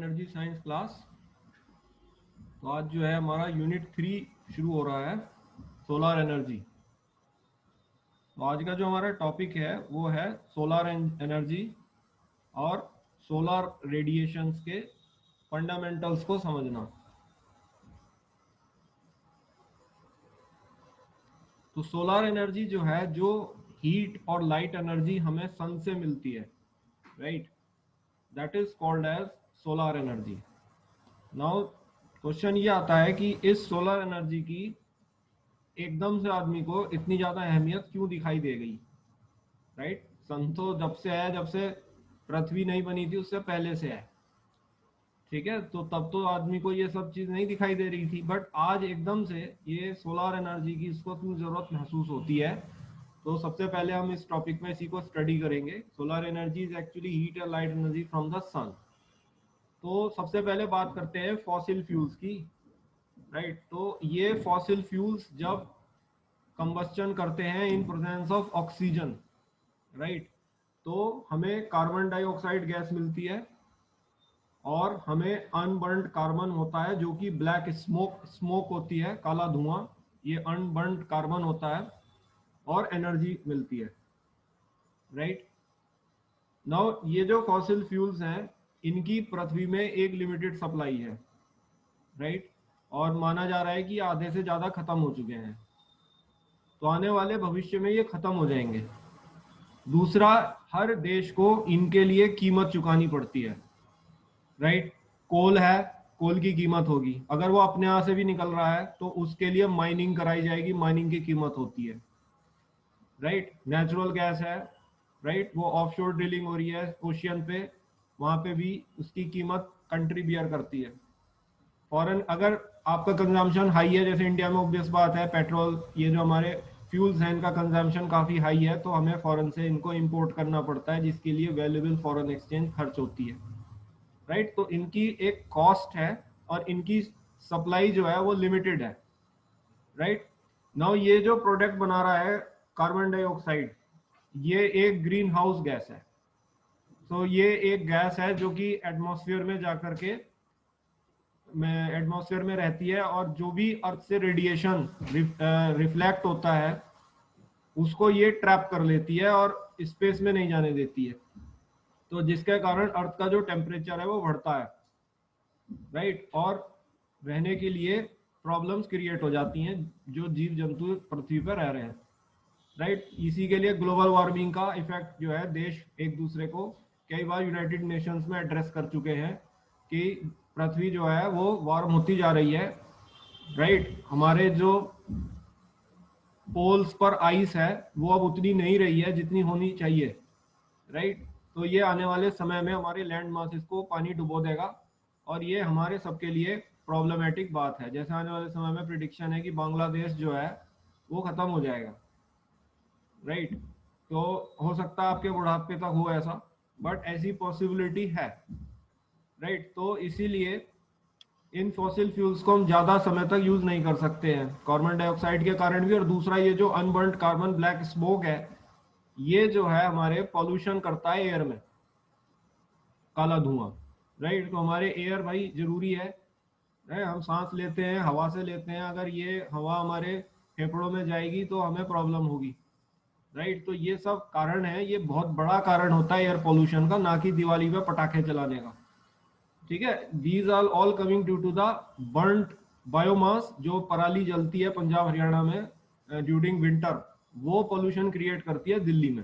Energy science class. तो आज जो है हमारा यूनिट 3 शुरू हो रहा है, सोलर एनर्जी। तो आज का जो हमारा टॉपिक है वो है सोलर एनर्जी और सोलर रेडिएशंस के फंडामेंटल्स को समझना। तो सोलर एनर्जी जो है, जो हीट और लाइट एनर्जी हमें सन से मिलती है, right, that is called as solar energy. Now question ये आता है कि इस सोलर एनर्जी की एकदम से आदमी को इतनी ज्यादा अहमियत क्यों दिखाई दे गई, राइट। सन तो जब से है, जब से पृथ्वी नहीं बनी थी उससे पहले से है, ठीक है। तो तब तो आदमी को ये सब चीज नहीं दिखाई दे रही थी, बट आज एकदम से ये सोलर एनर्जी की इसको क्यों जरूरत महसूस होती है। तो सबसे पहले हम इस टॉपिक में इसी को स्टडी करेंगे। Solar energy is actually heat and light energy from the sun. तो सबसे पहले बात करते हैं फॉसिल फ्यूल्स की, राइट। तो ये फॉसिल फ्यूल्स जब कंबस्चन करते हैं in presence of oxygen, right, तो हमें कार्बन डाइऑक्साइड गैस मिलती है और हमें अनबर्न्ड कार्बन होता है, जो कि ब्लैक स्मोक होती है, काला धुआं, ये अनबर्न्ड कार्बन होता है और एनर्जी मिलती है, राइट। नाउ ये जो फॉसिल फ्यूल्स हैं इनकी पृथ्वी में एक लिमिटेड सप्लाई है, राइट, और माना जा रहा है कि आधे से ज्यादा खत्म हो चुके हैं। तो आने वाले भविष्य में ये खत्म हो जाएंगे। दूसरा, हर देश को इनके लिए कीमत चुकानी पड़ती है, राइट। कोल है, कोल की कीमत होगी, अगर वो अपने यहाँ से भी निकल रहा है तो उसके लिए माइनिंग कराई जाएगी, माइनिंग की कीमत होती है, राइट। नेचुरल गैस है, राइट, वो ऑफशोर ड्रिलिंग हो रही है ओशियन पे, वहां पे भी उसकी कीमत कंट्री बियर करती है। फॉरेन अगर आपका कंजम्पशन हाई है, जैसे इंडिया में ऑब्वियस बात है, पेट्रोल, ये जो हमारे फ्यूल्स हैं इनका कंजम्पशन काफी हाई है, तो हमें फॉरेन से इनको इंपोर्ट करना पड़ता है, जिसके लिए वैल्यूएबल फॉरेन एक्सचेंज खर्च होती है, राइट। तो इनकी एक कॉस्ट है और इनकी सप्लाई जो है वो लिमिटेड है, राइट। नाउ ये जो प्रोडक्ट बना रहा है कार्बन डाइऑक्साइड, ये एक ग्रीन हाउस गैस है। तो ये एक गैस है जो कि एटमॉस्फेयर में जाकर के एटमॉस्फेयर में रहती है, और जो भी अर्थ से रेडिएशन रिफ्लेक्ट होता है उसको ये ट्रैप कर लेती है और स्पेस में नहीं जाने देती है। तो जिसके कारण अर्थ का जो टेम्परेचर है वो बढ़ता है, राइट, और रहने के लिए प्रॉब्लम्स क्रिएट हो जाती हैं जो जीव जंतु पृथ्वी पर रह रहे हैं, राइट। इसी के लिए ग्लोबल वार्मिंग का इफेक्ट जो है देश एक दूसरे को कई बार यूनाइटेड नेशंस में एड्रेस कर चुके हैं कि पृथ्वी जो है वो वार्म होती जा रही है, राइट। हमारे जो पोल्स पर आइस है वो अब उतनी नहीं रही है जितनी होनी चाहिए, राइट। तो ये आने वाले समय में हमारे लैंड मासेस को पानी डुबो देगा और ये हमारे सबके लिए प्रॉब्लमेटिक बात है। जैसे आने वाले समय में प्रिडिक्शन है कि बांग्लादेश जो है वो खत्म हो जाएगा, राइट। तो हो सकता है आपके बुढ़ापे तक हो ऐसा, बट ऐसी पॉसिबिलिटी है, राइट। तो इसीलिए इन फॉसिल फ्यूल्स को हम ज्यादा समय तक यूज नहीं कर सकते हैं, कार्बन डाइऑक्साइड के कारण भी, और दूसरा ये जो अनबर्न्ड कार्बन ब्लैक स्मोक है ये जो है हमारे पॉल्यूशन करता है एयर में, काला धुआं, राइट। तो हमारे एयर भाई जरूरी है, हम सांस लेते हैं, हवा से लेते हैं, अगर ये हवा हमारे फेफड़ों में जाएगी तो हमें प्रॉब्लम होगी, राइट। तो ये सब कारण है, ये बहुत बड़ा कारण होता है एयर पोल्यूशन का, ना कि दिवाली पे पटाखे चलाने का, ठीक है। These are all coming due to the burned biomass, जो पराली जलती है पंजाब हरियाणा में ड्यूरिंग विंटर, वो पोल्यूशन क्रिएट करती है दिल्ली में,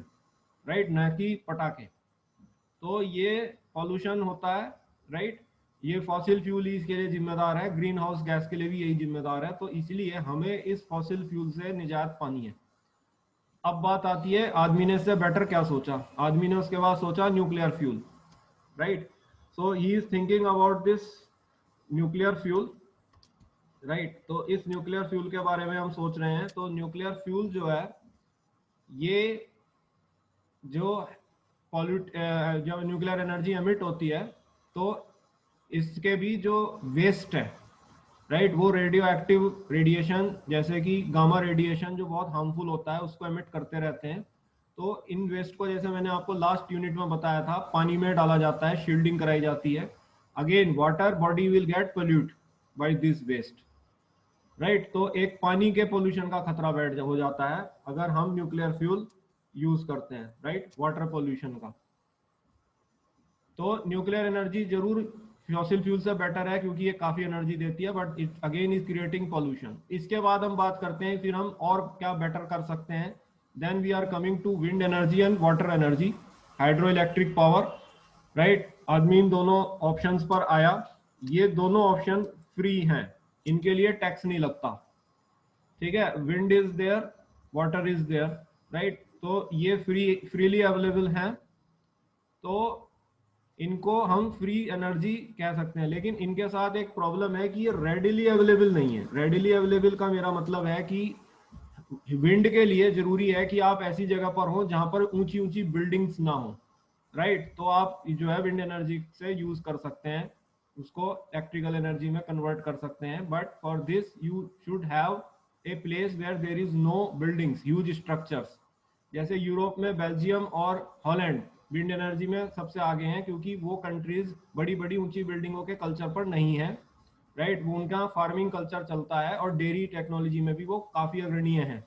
राइट, ना कि पटाखे। तो ये पॉल्यूशन होता है, राइट। ये फॉसिल फ्यूल ही इसके लिए जिम्मेदार है, ग्रीन हाउस गैस के लिए भी यही जिम्मेदार है। तो इसलिए हमें इस फॉसिल फ्यूल से निजात पानी है। अब बात आती है आदमी ने इससे बेटर क्या सोचा। आदमी ने उसके बाद सोचा nuclear fuel, right. So he is thinking about this nuclear fuel, right. तो इस न्यूक्लियर फ्यूल के बारे में हम सोच रहे हैं। तो न्यूक्लियर फ्यूल जो है ये जो जब न्यूक्लियर एनर्जी एमिट होती है तो इसके भी जो वेस्ट है, राइट, वो रेडियो एक्टिव रेडिएशन जैसे कि गामा रेडिएशन जो बहुत हार्मफुल होता है उसको एमिट करते रहते हैं। तो इन वेस्ट को, जैसे मैंने आपको लास्ट यूनिट में बताया था, पानी में डाला जाता है, शील्डिंग कराई जाती है, again water body will get pollute by this waste, right. तो एक पानी के पोल्यूशन का खतरा बैठ हो जाता है अगर हम न्यूक्लियर फ्यूल यूज करते हैं, राइट, वाटर पोल्यूशन का। तो न्यूक्लियर एनर्जी जरूर फॉसिल फ्यूल से बेटर है क्योंकि ये काफी एनर्जी देती है, but it again is creating pollution. इसके बाद हम बात करते हैं फिर हम और क्या बेटर कर सकते हैं। Then we are coming to wind energy and water energy, hydro electric power, right. आदमी इन दोनों ऑप्शंस पर आया। ये दोनों ऑप्शन फ्री हैं, इनके लिए टैक्स नहीं लगता, ठीक है। Wind is there, water is there, right. तो ये फ्रीली अवेलेबल हैं, तो इनको हम फ्री एनर्जी कह सकते हैं। लेकिन इनके साथ एक प्रॉब्लम है कि ये रेडिली अवेलेबल नहीं है। रेडिली अवेलेबल का मेरा मतलब है कि विंड के लिए जरूरी है कि आप ऐसी जगह पर हो जहां पर ऊंची ऊंची बिल्डिंग्स ना हो, राइट। तो आप जो है विंड एनर्जी से यूज कर सकते हैं, उसको इलेक्ट्रिकल एनर्जी में कन्वर्ट कर सकते हैं, but for this you should have a place where there is no buildings, huge structures. जैसे यूरोप में बेल्जियम और हॉलैंड विंड एनर्जी में सबसे आगे हैं क्योंकि वो कंट्रीज बड़ी बड़ी ऊंची बिल्डिंगों के कल्चर पर नहीं है, राइट। वो उनका फार्मिंग कल्चर चलता है और डेयरी टेक्नोलॉजी में भी वो काफी अग्रणीय है।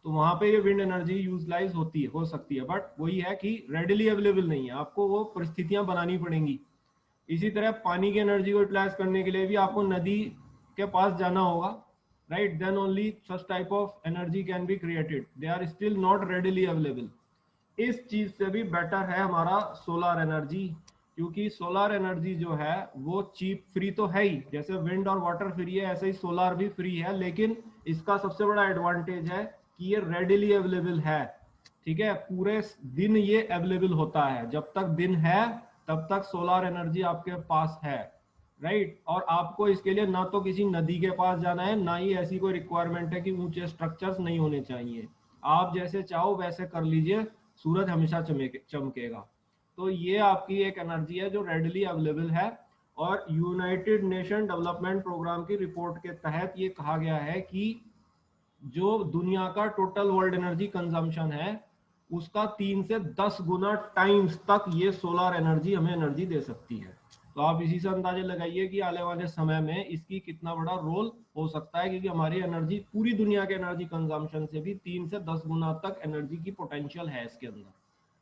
तो वहां पे ये विंड एनर्जी यूटिलाइज होती है, हो सकती है, बट वही है कि रेडिली अवेलेबल नहीं है, आपको वो परिस्थितियां बनानी पड़ेंगी। इसी तरह पानी की एनर्जी को यूटिलाइज करने के लिए भी आपको नदी के पास जाना होगा, right. Then only such type of energy can be created, they are still not readily available. इस चीज से भी बेटर है हमारा सोलर एनर्जी, क्योंकि सोलर एनर्जी जो है वो चीप, फ्री तो है ही, जैसे विंड और वाटर फ्री है ऐसे ही सोलर भी फ्री है। लेकिन इसका सबसे बड़ा एडवांटेज है कि ये रेडिली अवेलेबल है, ठीक है। पूरे दिन ये अवेलेबल होता है, जब तक दिन है तब तक सोलर एनर्जी आपके पास है, राइट। और आपको इसके लिए ना तो किसी नदी के पास जाना है, ना ही ऐसी कोई रिक्वायरमेंट है कि ऊंचे स्ट्रक्चर्स नहीं होने चाहिए। आप जैसे चाहो वैसे कर लीजिए, सूरज हमेशा चमकेगा। तो ये आपकी एक एनर्जी है जो रेडिली अवेलेबल है। और यूनाइटेड नेशन डेवलपमेंट प्रोग्राम की रिपोर्ट के तहत ये कहा गया है कि जो दुनिया का टोटल वर्ल्ड एनर्जी कंजम्पशन है उसका 3 से 10 गुना टाइम्स तक ये सोलर एनर्जी हमें एनर्जी दे सकती है। तो आप इसी से अंदाजे लगाइए कि आने वाले समय में इसकी कितना बड़ा रोल हो सकता है, क्योंकि हमारी एनर्जी पूरी दुनिया के एनर्जी कंजम्पशन से भी 3 से 10 गुना तक एनर्जी की पोटेंशियल है इसके अंदर,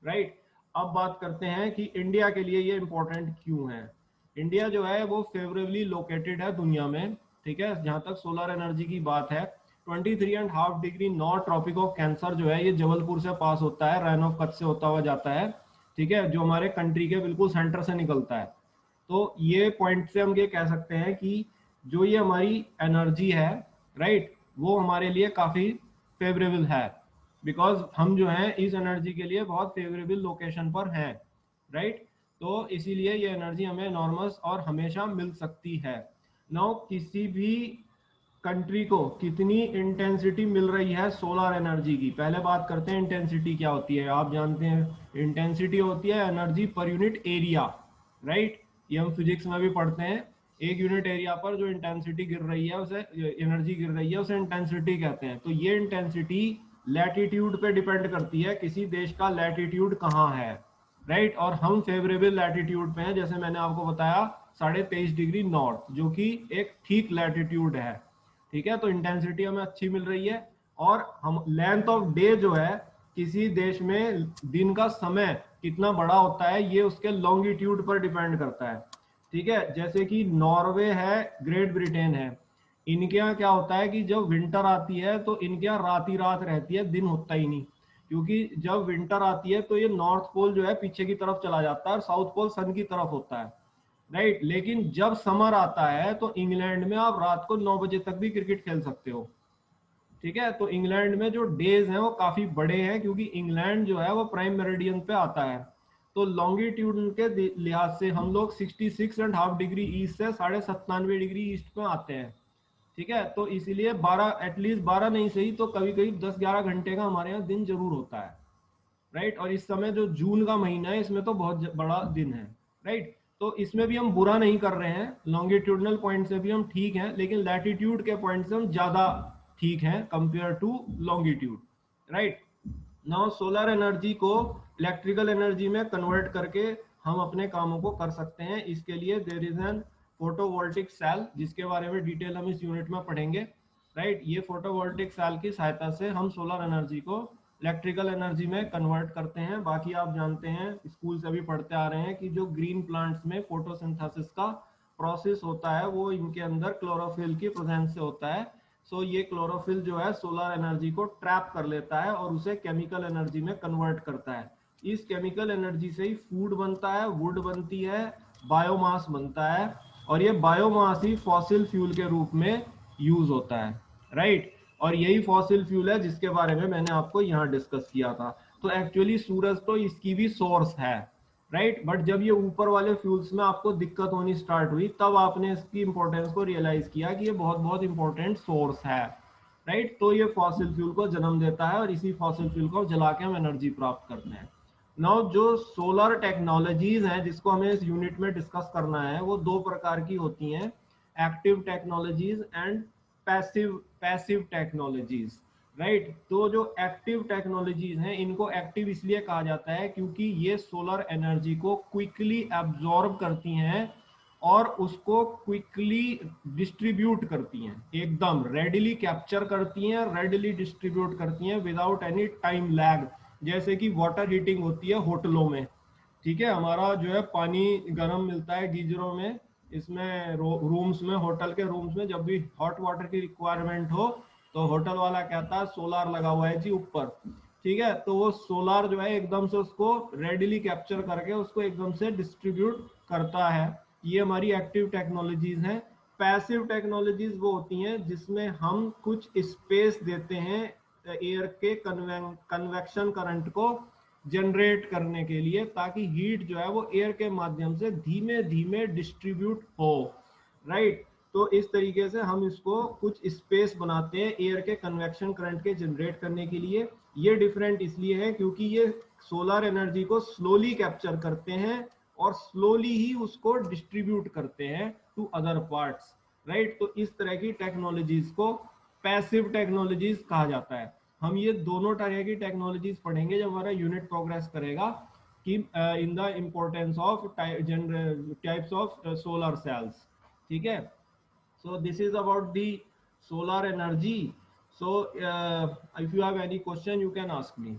राइट। अब बात करते हैं कि इंडिया के लिए ये इंपॉर्टेंट क्यों है। इंडिया जो है वो फेवरेबली लोकेटेड है दुनिया में, ठीक है। जहां तक सोलर एनर्जी की बात है, 23.5 degree north tropic of cancer जो है ये जबलपुर से पास होता है, रैन ऑफ कच्छ से होता हुआ जाता है, ठीक है, जो हमारे कंट्री के बिल्कुल सेंटर से निकलता है। तो ये पॉइंट से हम ये कह सकते हैं कि जो ये हमारी एनर्जी है, राइट, वो हमारे लिए काफी फेवरेबल है, बिकॉज हम जो है इस एनर्जी के लिए बहुत फेवरेबल लोकेशन पर हैं, राइट। तो इसीलिए ये एनर्जी हमें नॉर्मस और हमेशा मिल सकती है। नाउ किसी भी कंट्री को कितनी इंटेंसिटी मिल रही है सोलर एनर्जी की, पहले बात करते हैं इंटेंसिटी क्या होती है। आप जानते हैं इंटेंसिटी होती है energy per unit area, right. ये हम फिजिक्स में भी पढ़ते हैं, एक यूनिट एरिया पर जो इंटेंसिटी गिर रही है उसे, एनर्जी गिर रही है उसे इंटेंसिटी कहते हैं। तो ये इंटेंसिटी लैटिट्यूड पे डिपेंड करती है, किसी देश का लैटिट्यूड कहाँ है, राइट। और हम फेवरेबल लैटिट्यूड पे हैं, जैसे मैंने आपको बताया 23.5 डिग्री नॉर्थ, जो कि एक ठीक लैटिट्यूड है, ठीक है। तो इंटेंसिटी हमें अच्छी मिल रही है। और हम लेंथ ऑफ डे जो है, किसी देश में दिन का समय कितना बड़ा होता है ये उसके लॉन्गिट्यूड पर डिपेंड करता है, ठीक है। जैसे कि नॉर्वे है, ग्रेट ब्रिटेन है, इनके यहाँ क्या होता है कि जब विंटर आती है तो इनके यहाँ रात ही रात रहती है, दिन होता ही नहीं। क्योंकि जब विंटर आती है तो ये नॉर्थ पोल जो है पीछे की तरफ चला जाता है और साउथ पोल सन की तरफ होता है, राइट। लेकिन जब समर आता है तो इंग्लैंड में आप रात को 9 बजे तक भी क्रिकेट खेल सकते हो, ठीक है। तो इंग्लैंड में जो डेज हैं वो काफी बड़े हैं, क्योंकि इंग्लैंड जो है वो प्राइम मेरिडियन पे आता है। तो लॉन्गिट्यूड के लिहाज से हम लोग 66.5 डिग्री ईस्ट से 97.5 डिग्री ईस्ट में आते हैं, ठीक है। तो इसीलिए 12 एटलीस्ट 12 नहीं सही तो कभी कभी 10-11 घंटे का हमारे यहाँ दिन जरूर होता है, राइट। और इस समय जो जून का महीना है इसमें तो बहुत बड़ा दिन है, राइट। तो इसमें भी हम बुरा नहीं कर रहे हैं, लॉन्गिट्यूडनल पॉइंट से भी हम ठीक हैं, लेकिन लैटिट्यूड के पॉइंट से हम ज्यादा ठीक हैं compare to longitude, right. Now solar energy को इलेक्ट्रिकल एनर्जी में कन्वर्ट करके हम अपने कामों को कर सकते हैं। इसके लिए there is an photovoltaic cell, जिसके बारे में डिटेल हम इस यूनिट में पढ़ेंगे, राइट। ये फोटोवोल्टिक सेल की सहायता से हम सोलर एनर्जी को इलेक्ट्रिकल एनर्जी में कन्वर्ट करते हैं। बाकी आप जानते हैं, स्कूल से भी पढ़ते आ रहे हैं कि जो ग्रीन प्लांट्स में फोटोसिंथेसिस का प्रोसेस होता है वो इनके अंदर क्लोरोफिल की प्रेजेंस से होता है। सो ये क्लोरोफिल जो है सोलर एनर्जी को ट्रैप कर लेता है और उसे केमिकल एनर्जी में कन्वर्ट करता है। इस केमिकल एनर्जी से ही फूड बनता है, वुड बनती है, बायोमास बनता है, और ये बायोमास ही फॉसिल फ्यूल के रूप में यूज होता है, राइट। और यही फॉसिल फ्यूल है जिसके बारे में मैंने आपको यहाँ डिस्कस किया था। तो एक्चुअली सूरज तो इसकी भी सोर्स है, राइट। बट जब ये ऊपर वाले फ्यूल्स में आपको दिक्कत होनी स्टार्ट हुई, तब आपने इसकी इंपॉर्टेंस को रियलाइज किया कि ये बहुत बहुत इंपॉर्टेंट सोर्स है, राइट। तो ये फॉसिल फ्यूल को जन्म देता है और इसी फॉसिल फ्यूल को जला के हम एनर्जी प्राप्त करते हैं। नाउ जो सोलर टेक्नोलॉजीज हैं जिसको हमें इस यूनिट में डिस्कस करना है, वो दो प्रकार की होती हैं, active technologies and passive passive technologies, right. तो जो एक्टिव टेक्नोलॉजीज हैं, इनको एक्टिव इसलिए कहा जाता है क्योंकि ये सोलर एनर्जी को क्विकली एब्जॉर्ब करती हैं और उसको क्विकली डिस्ट्रीब्यूट करती हैं, एकदम रेडिली कैप्चर करती हैं, रेडिली डिस्ट्रीब्यूट करती हैं विदाउट एनी टाइम लैग। जैसे कि वाटर हीटिंग होती है होटलों में, ठीक है, हमारा जो है पानी गर्म मिलता है गीजरों में, इसमें रूम्स में, होटल के रूम्स में जब भी हॉट वाटर की रिक्वायरमेंट हो तो होटल वाला कहता है सोलार लगा हुआ है जी ऊपर, ठीक है। तो वो सोलार जो है एकदम से उसको रेडिली कैप्चर करके उसको एकदम से डिस्ट्रीब्यूट करता है। ये हमारी एक्टिव टेक्नोलॉजीज हैं। पैसिव टेक्नोलॉजीज वो होती हैं जिसमें हम कुछ स्पेस देते हैं एयर के कन्वेक्शन करंट को जनरेट करने के लिए, ताकि हीट जो है वो एयर के माध्यम से धीमे धीमे डिस्ट्रीब्यूट हो, राइट। तो इस तरीके से हम इसको कुछ स्पेस बनाते हैं एयर के कन्वेक्शन करंट के जनरेट करने के लिए। ये डिफरेंट इसलिए है क्योंकि ये सोलर एनर्जी को स्लोली कैप्चर करते हैं और स्लोली ही उसको डिस्ट्रीब्यूट करते हैं टू अदर पार्ट्स, राइट। तो इस तरह की टेक्नोलॉजीज को पैसिव टेक्नोलॉजीज कहा जाता है। हम ये दोनों तरह की टेक्नोलॉजीज पढ़ेंगे जब हमारा यूनिट प्रोग्रेस करेगा कि in the importance of types of solar cells, ठीक है। So this is about the solar energy. So if you have any question, you can ask me.